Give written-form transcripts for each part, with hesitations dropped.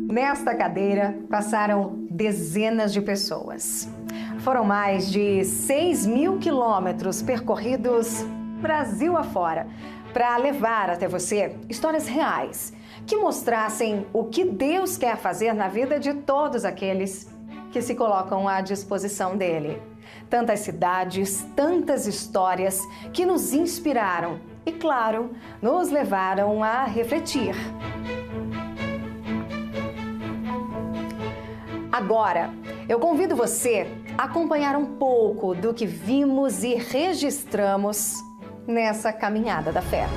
Nesta cadeira passaram dezenas de pessoas. Foram mais de 6.000 quilômetros percorridos Brasil afora para levar até você histórias reais que mostrassem o que Deus quer fazer na vida de todos aqueles que se colocam à disposição dele. Tantas cidades, tantas histórias que nos inspiraram e, claro, nos levaram a refletir. Agora, eu convido você a acompanhar um pouco do que vimos e registramos nessa caminhada da fé.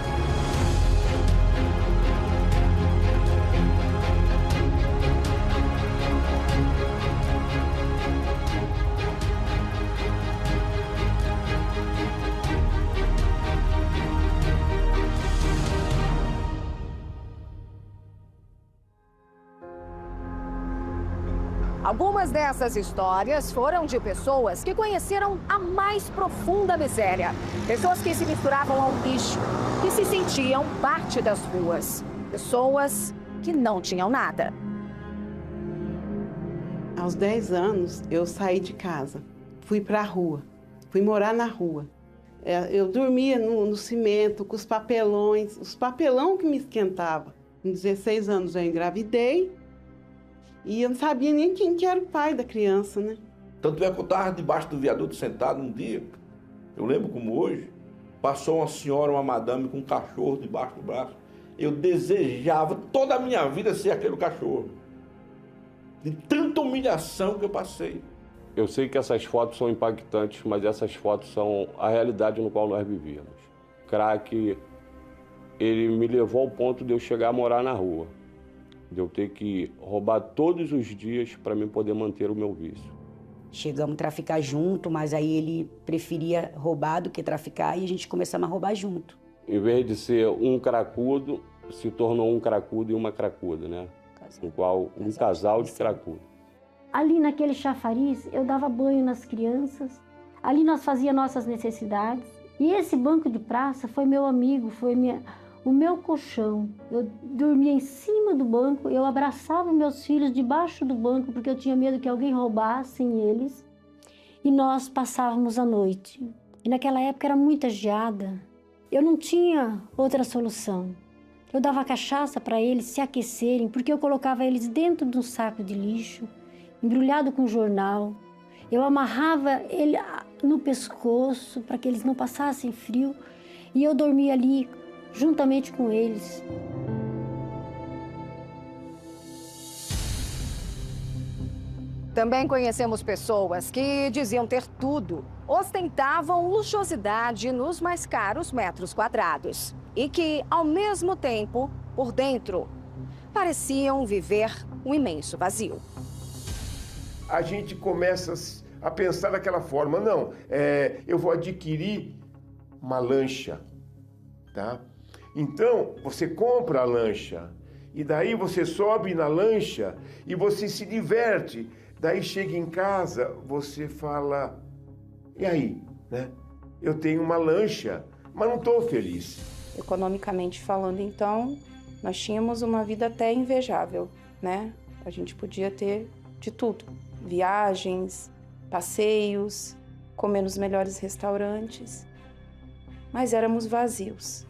Algumas dessas histórias foram de pessoas que conheceram a mais profunda miséria. Pessoas que se misturavam ao lixo, que se sentiam parte das ruas. Pessoas que não tinham nada. Aos 10 anos, eu saí de casa, fui para a rua, fui morar na rua. Eu dormia no cimento, com os papelões, os papelão que me esquentava. Com 16 anos eu engravidei. E eu não sabia nem quem que era o pai da criança, né? Tanto é que eu estava debaixo do viaduto sentado um dia, eu lembro como hoje, passou uma senhora, uma madame com um cachorro debaixo do braço. Eu desejava toda a minha vida ser aquele cachorro. De tanta humilhação que eu passei. Eu sei que essas fotos são impactantes, mas essas fotos são a realidade no qual nós vivíamos. O crack, ele me levou ao ponto de eu chegar a morar na rua. De eu ter que roubar todos os dias para mim poder manter o meu vício. Chegamos a traficar junto, mas aí ele preferia roubar do que traficar e a gente começamos a roubar junto. Em vez de ser um cracudo, se tornou um cracudo e uma cracuda, né? No qual um casal de cracudo. Ali naquele chafariz, eu dava banho nas crianças, ali nós fazíamos nossas necessidades. E esse banco de praça foi meu amigo, foi o meu colchão. Eu dormia em cima do banco, eu abraçava meus filhos debaixo do banco, porque eu tinha medo que alguém roubasse eles. E nós passávamos a noite. E naquela época era muita geada. Eu não tinha outra solução. Eu dava cachaça para eles se aquecerem, porque eu colocava eles dentro de um saco de lixo, embrulhado com jornal. Eu amarrava ele no pescoço para que eles não passassem frio. E eu dormia ali juntamente com eles. Também conhecemos pessoas que diziam ter tudo, ostentavam luxuosidade nos mais caros metros quadrados e que, ao mesmo tempo, por dentro, pareciam viver um imenso vazio. A gente começa a pensar daquela forma, não, eu vou adquirir uma lancha, tá? Então, você compra a lancha, e daí você sobe na lancha e você se diverte. Daí chega em casa, você fala, e aí, né? Eu tenho uma lancha, mas não estou feliz. Economicamente falando, então, nós tínhamos uma vida até invejável, né? A gente podia ter de tudo. Viagens, passeios, comer nos melhores restaurantes. Mas éramos vazios.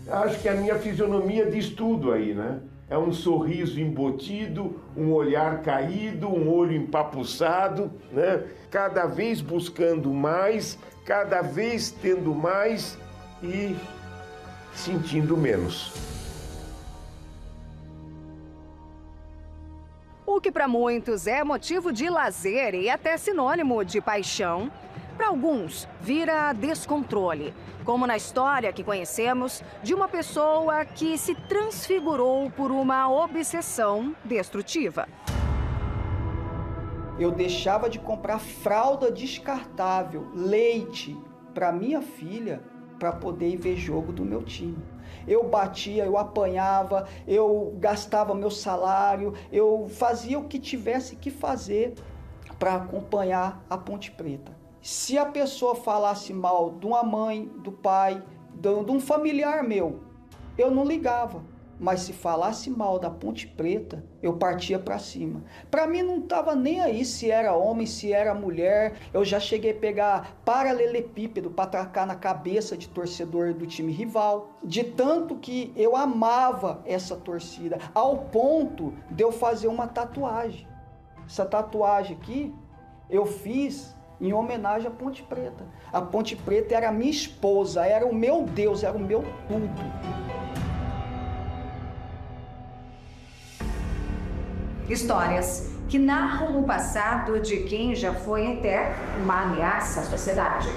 Acho que a minha fisionomia diz tudo aí, né? É um sorriso embotido, um olhar caído, um olho empapuçado, né? Cada vez buscando mais, cada vez tendo mais e sentindo menos. O que para muitos é motivo de lazer e até sinônimo de paixão, para alguns vira descontrole, como na história que conhecemos de uma pessoa que se transfigurou por uma obsessão destrutiva. Eu deixava de comprar fralda descartável, leite para minha filha, para poder ir ver jogo do meu time. Eu batia, eu apanhava, eu gastava meu salário, eu fazia o que tivesse que fazer para acompanhar a Ponte Preta. Se a pessoa falasse mal de uma mãe, do pai, de um familiar meu, eu não ligava. Mas se falasse mal da Ponte Preta, eu partia para cima. Para mim não estava nem aí se era homem, se era mulher. Eu já cheguei a pegar paralelepípedo para atacar na cabeça de torcedor do time rival. De tanto que eu amava essa torcida, ao ponto de eu fazer uma tatuagem. Essa tatuagem aqui eu fiz em homenagem à Ponte Preta. A Ponte Preta era a minha esposa, era o meu Deus, era o meu tudo. Histórias que narram o passado de quem já foi até uma ameaça à sociedade.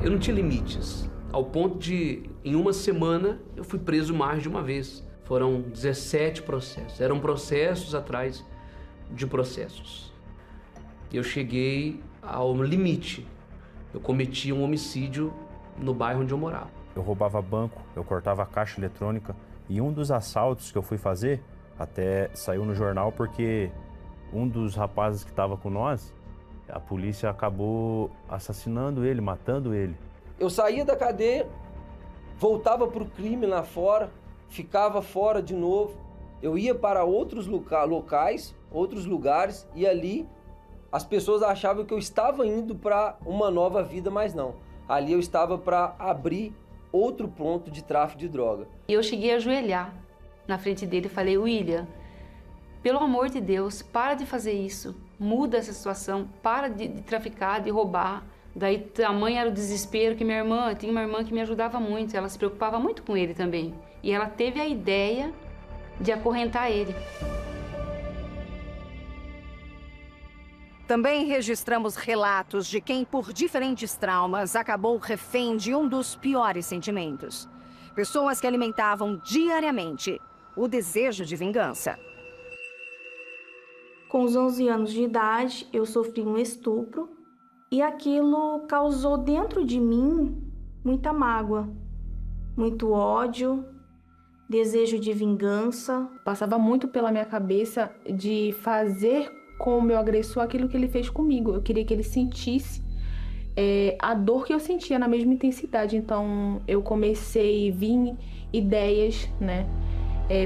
Eu não tinha limites, ao ponto de, em uma semana, eu fui preso mais de uma vez. Foram 17 processos, eram processos atrás de processos. Eu cheguei ao limite, eu cometi um homicídio no bairro onde eu morava. Eu roubava banco, eu cortava caixa eletrônica e um dos assaltos que eu fui fazer até saiu no jornal porque um dos rapazes que estava com nós, a polícia acabou assassinando ele, matando ele. Eu saía da cadeia, voltava para o crime lá fora, ficava fora de novo. Eu ia para outros locais, outros lugares, e ali as pessoas achavam que eu estava indo para uma nova vida, mas não. Ali eu estava para abrir outro ponto de tráfico de droga. E eu cheguei a ajoelhar na frente dele e falei: William, pelo amor de Deus, para de fazer isso, muda essa situação, para de traficar, de roubar. Daí tamanho era o desespero que tinha uma irmã que me ajudava muito, ela se preocupava muito com ele também. E ela teve a ideia de acorrentar ele. Também registramos relatos de quem, por diferentes traumas, acabou refém de um dos piores sentimentos. Pessoas que alimentavam diariamente o desejo de vingança. Com os 11 anos de idade, eu sofri um estupro e aquilo causou dentro de mim muita mágoa, muito ódio, desejo de vingança. Passava muito pela minha cabeça de fazer com o meu agressor aquilo que ele fez comigo. Eu queria que ele sentisse a dor que eu sentia na mesma intensidade. Então eu comecei a vir ideias,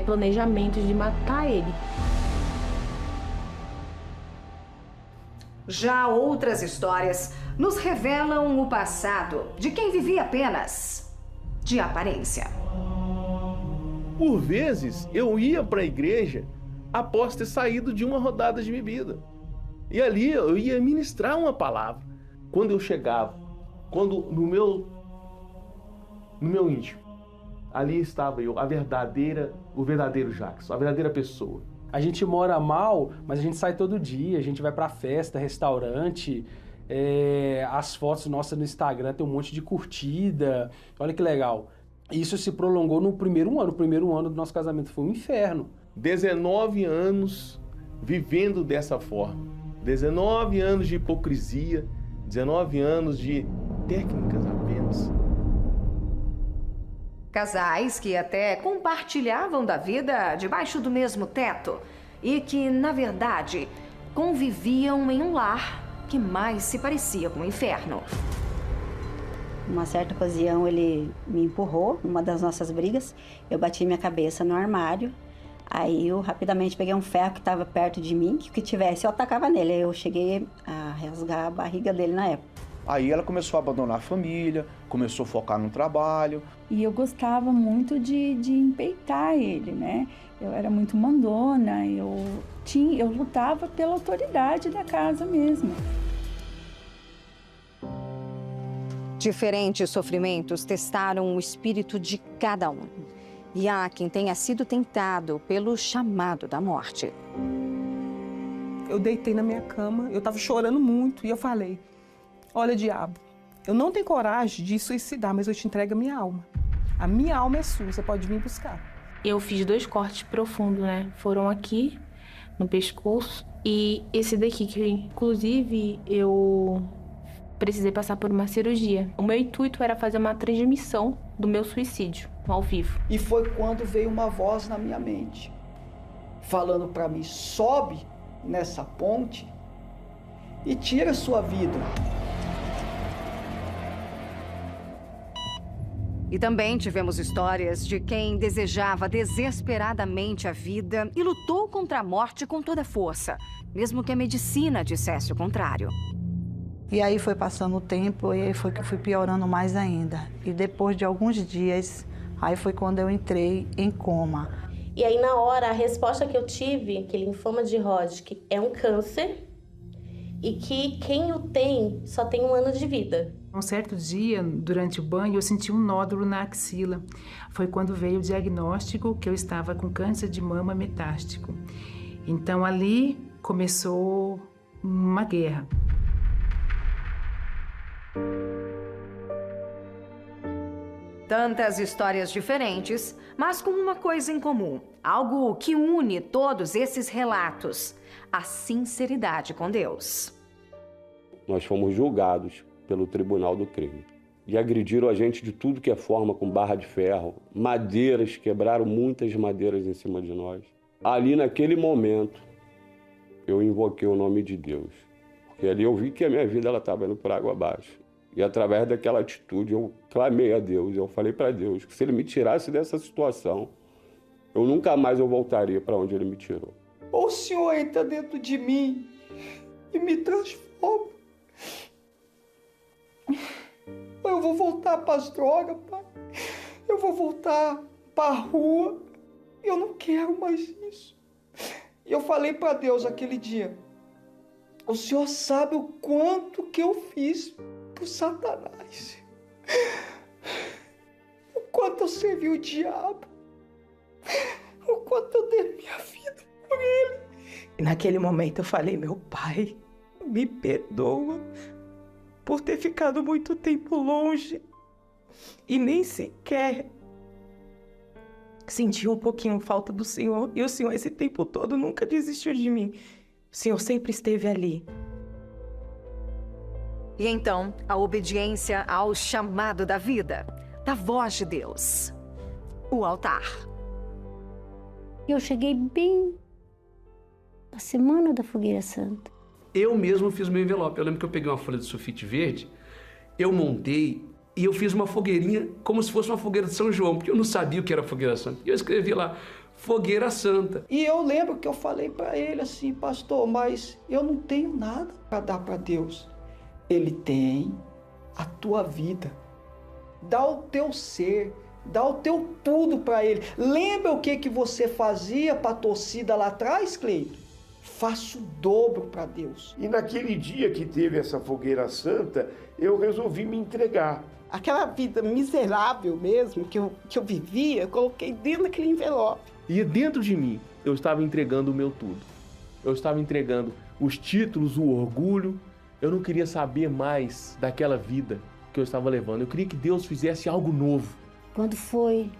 planejamentos de matar ele. Já outras histórias nos revelam o passado de quem vivia apenas de aparência. Por vezes, eu ia para a igreja após ter saído de uma rodada de bebida. E ali eu ia ministrar uma palavra. Quando eu chegava, no meu íntimo, ali estava eu, o verdadeiro Jackson, a verdadeira pessoa. A gente mora mal, mas a gente sai todo dia, a gente vai pra festa, restaurante, as fotos nossas no Instagram tem um monte de curtida, olha que legal. Isso se prolongou no primeiro ano. O primeiro ano do nosso casamento foi um inferno. 19 anos vivendo dessa forma. 19 anos de hipocrisia, 19 anos de técnicas apenas. Casais que até compartilhavam da vida debaixo do mesmo teto e que, na verdade, conviviam em um lar que mais se parecia com o inferno. Uma certa ocasião ele me empurrou numa das nossas brigas, eu bati minha cabeça no armário, aí eu rapidamente peguei um ferro que estava perto de mim, que o que tivesse eu atacava nele, aí eu cheguei a rasgar a barriga dele na época. Aí ela começou a abandonar a família, começou a focar no trabalho. E eu gostava muito de empeitar ele, né? Eu era muito mandona, eu lutava pela autoridade da casa mesmo. Diferentes sofrimentos testaram o espírito de cada um. E há quem tenha sido tentado pelo chamado da morte. Eu deitei na minha cama, eu estava chorando muito e eu falei: olha, diabo, eu não tenho coragem de suicidar, mas eu te entrego a minha alma. A minha alma é sua, você pode vir buscar. Eu fiz 2 cortes profundos, né? Foram aqui, no pescoço, e esse daqui, que inclusive eu precisei passar por uma cirurgia. O meu intuito era fazer uma transmissão do meu suicídio, ao vivo. E foi quando veio uma voz na minha mente, falando para mim: sobe nessa ponte e tira a sua vida. E também tivemos histórias de quem desejava desesperadamente a vida e lutou contra a morte com toda força, mesmo que a medicina dissesse o contrário. E aí foi passando o tempo e aí foi que eu fui piorando mais ainda. E depois de alguns dias, aí foi quando eu entrei em coma. E aí na hora, a resposta que eu tive, que linfoma de Hodgkin é um câncer e que quem o tem só tem 1 ano de vida. Um certo dia, durante o banho, eu senti um nódulo na axila. Foi quando veio o diagnóstico que eu estava com câncer de mama metástico. Então ali começou uma guerra. Tantas histórias diferentes, mas com uma coisa em comum. Algo que une todos esses relatos: a sinceridade com Deus. Nós fomos julgados pelo Tribunal do Crime. E agrediram a gente de tudo que é forma, com barra de ferro, madeiras, quebraram muitas madeiras em cima de nós. Ali, naquele momento, eu invoquei o nome de Deus. Porque ali eu vi que a minha vida estava indo por água abaixo. E através daquela atitude, eu clamei a Deus. Eu falei para Deus que se Ele me tirasse dessa situação, eu nunca mais voltaria para onde Ele me tirou. Ou o Senhor entra dentro de mim e me transforma. Eu vou voltar para as drogas, pai. Eu vou voltar para a rua. Eu não quero mais isso. E eu falei para Deus aquele dia: o Senhor sabe o quanto que eu fiz pro Satanás. O quanto eu servi o diabo. O quanto eu dei minha vida por ele. E naquele momento eu falei: meu pai, me perdoa por ter ficado muito tempo longe e nem sequer senti um pouquinho falta do Senhor. E o Senhor esse tempo todo nunca desistiu de mim. O Senhor sempre esteve ali. E então, a obediência ao chamado da vida, da voz de Deus, o altar. Eu cheguei bem na semana da Fogueira Santa. Eu mesmo fiz meu envelope. Eu lembro que eu peguei uma folha de sulfite verde, eu montei e eu fiz uma fogueirinha como se fosse uma fogueira de São João, porque eu não sabia o que era Fogueira Santa. E eu escrevi lá, Fogueira Santa. E eu lembro que eu falei para ele assim: pastor, mas eu não tenho nada para dar para Deus. Ele tem a tua vida. Dá o teu ser, dá o teu tudo para ele. Lembra o que você fazia para a torcida lá atrás, Cleito? Faço o dobro para Deus. E naquele dia que teve essa Fogueira Santa, eu resolvi me entregar. Aquela vida miserável mesmo que eu vivia, eu coloquei dentro daquele envelope. E dentro de mim, eu estava entregando o meu tudo. Eu estava entregando os títulos, o orgulho. Eu não queria saber mais daquela vida que eu estava levando. Eu queria que Deus fizesse algo novo. Quando foi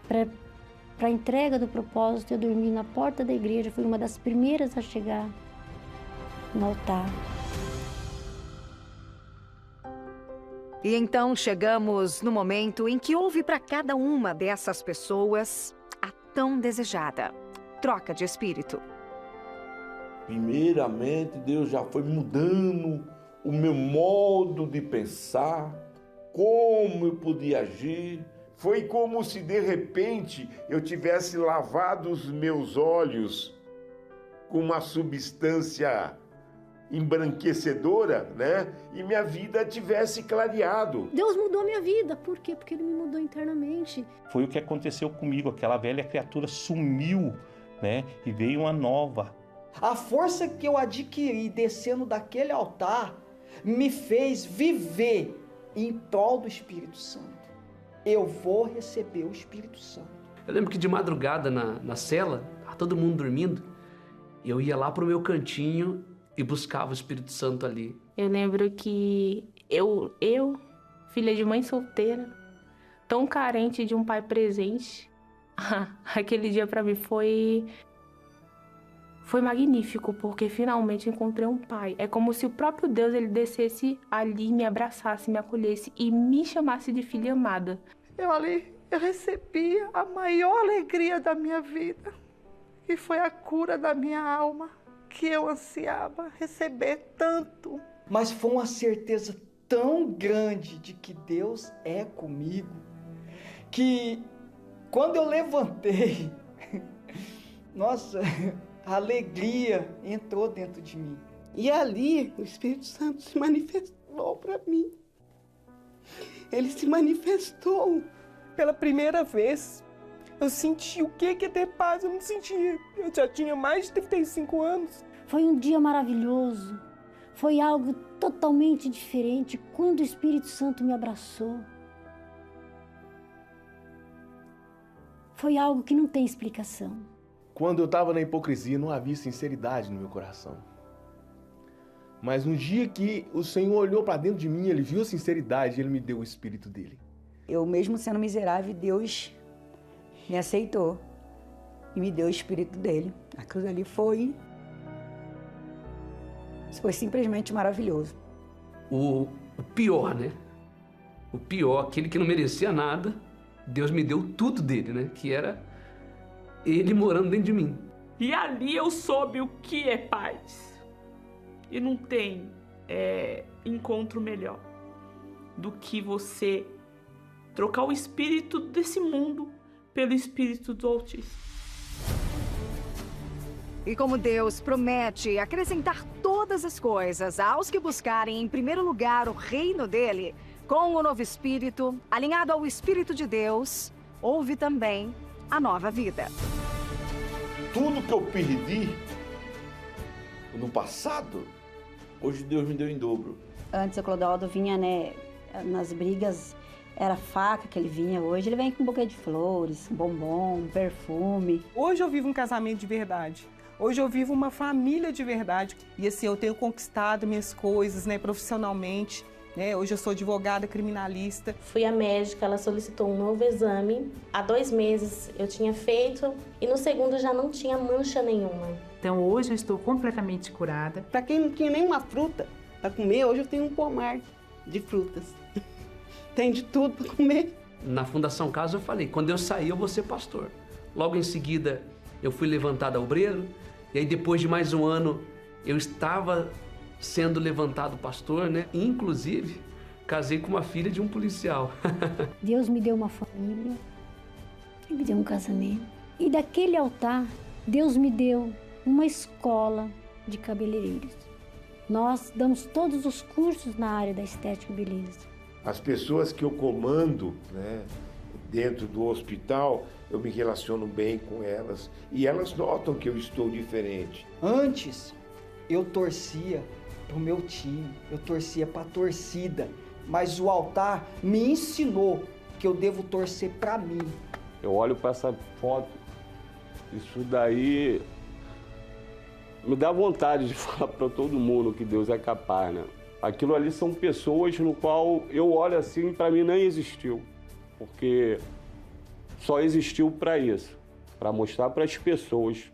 para a entrega do propósito, eu dormi na porta da igreja. Fui uma das primeiras a chegar no altar. E então chegamos no momento em que houve para cada uma dessas pessoas a tão desejada troca de espírito. Primeiramente, Deus já foi mudando o meu modo de pensar, como eu podia agir. Foi como se de repente eu tivesse lavado os meus olhos com uma substância embranquecedora, né? E minha vida tivesse clareado. Deus mudou minha vida. Por quê? Porque Ele me mudou internamente. Foi o que aconteceu comigo. Aquela velha criatura sumiu, né? E veio uma nova. A força que eu adquiri descendo daquele altar me fez viver em prol do Espírito Santo. Eu vou receber o Espírito Santo. Eu lembro que de madrugada na cela, todo mundo dormindo, eu ia lá pro meu cantinho e buscava o Espírito Santo ali. Eu lembro que eu, filha de mãe solteira, tão carente de um pai presente, aquele dia para mim foi magnífico, porque finalmente encontrei um pai. É como se o próprio Deus ele descesse ali, me abraçasse, me acolhesse e me chamasse de filha amada. Eu recebi a maior alegria da minha vida, que foi a cura da minha alma, que eu ansiava receber tanto. Mas foi uma certeza tão grande de que Deus é comigo, que quando eu levantei, nossa, a alegria entrou dentro de mim. E ali o Espírito Santo se manifestou para mim. Ele se manifestou. Pela primeira vez, eu senti o que é ter paz. Eu não sentia. Eu já tinha mais de 35 anos. Foi um dia maravilhoso. Foi algo totalmente diferente quando o Espírito Santo me abraçou. Foi algo que não tem explicação. Quando eu estava na hipocrisia, não havia sinceridade no meu coração. Mas no dia que o Senhor olhou para dentro de mim, Ele viu a sinceridade, Ele me deu o Espírito dEle. Eu mesmo sendo miserável, Deus me aceitou e me deu o Espírito dEle. Aquilo ali foi simplesmente maravilhoso. O pior, né? O pior, aquele que não merecia nada, Deus me deu tudo dele, né? Que era Ele morando dentro de mim. E ali eu soube o que é paz. E não tem encontro melhor do que você trocar o espírito desse mundo pelo espírito do Altíssimo. E como Deus promete acrescentar todas as coisas aos que buscarem em primeiro lugar o reino dele, com o novo espírito, alinhado ao Espírito de Deus, houve também a nova vida. Tudo que eu perdi no passado, hoje Deus me deu em dobro. Antes o Clodoaldo vinha, né, nas brigas, era faca que ele vinha. Hoje ele vem com um buquê de flores, bombom, perfume. Hoje eu vivo um casamento de verdade. Hoje eu vivo uma família de verdade. E assim, eu tenho conquistado minhas coisas, né, profissionalmente. Né? Hoje eu sou advogada criminalista. Fui à médica, ela solicitou um novo exame. Há 2 meses eu tinha feito e no segundo já não tinha mancha nenhuma. Então hoje eu estou completamente curada. Para quem não tinha nenhuma fruta para comer, hoje eu tenho um pomar de frutas. Tem de tudo para comer. Na Fundação Casa eu falei, quando eu sair eu vou ser pastor. Logo em seguida eu fui levantado a obreiro. E aí depois de mais um ano eu estava sendo levantado pastor, né? Inclusive casei com uma filha de um policial. Deus me deu uma família, me deu um casamento. E daquele altar, Deus me deu uma escola de cabeleireiros. Nós damos todos os cursos na área da estética e beleza. As pessoas que eu comando, né, dentro do hospital, eu me relaciono bem com elas e elas notam que eu estou diferente. Antes, eu torcia para o meu time, eu torcia para a torcida, mas o altar me ensinou que eu devo torcer para mim. Eu olho para essa foto, isso daí me dá vontade de falar para todo mundo que Deus é capaz, né? Aquilo ali são pessoas no qual eu olho assim, para mim nem existiu, porque só existiu para isso, para mostrar para as pessoas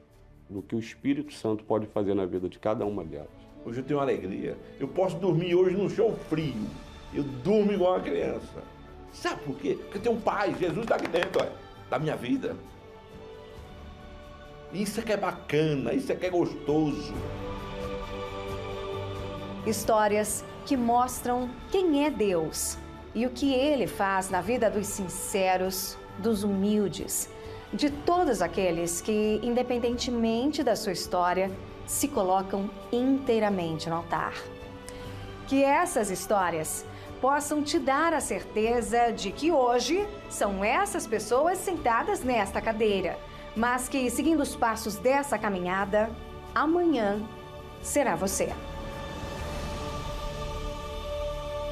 o que o Espírito Santo pode fazer na vida de cada uma delas. Hoje eu tenho alegria. Eu posso dormir hoje num chão frio. Eu durmo igual uma criança. Sabe por quê? Porque eu tenho um Pai, Jesus está aqui dentro, olha, da minha vida. Isso é que é bacana, isso é que é gostoso. Histórias que mostram quem é Deus e o que Ele faz na vida dos sinceros, dos humildes, de todos aqueles que, independentemente da sua história, se colocam inteiramente no altar. Que essas histórias possam te dar a certeza de que hoje são essas pessoas sentadas nesta cadeira, mas que, seguindo os passos dessa caminhada, amanhã será você.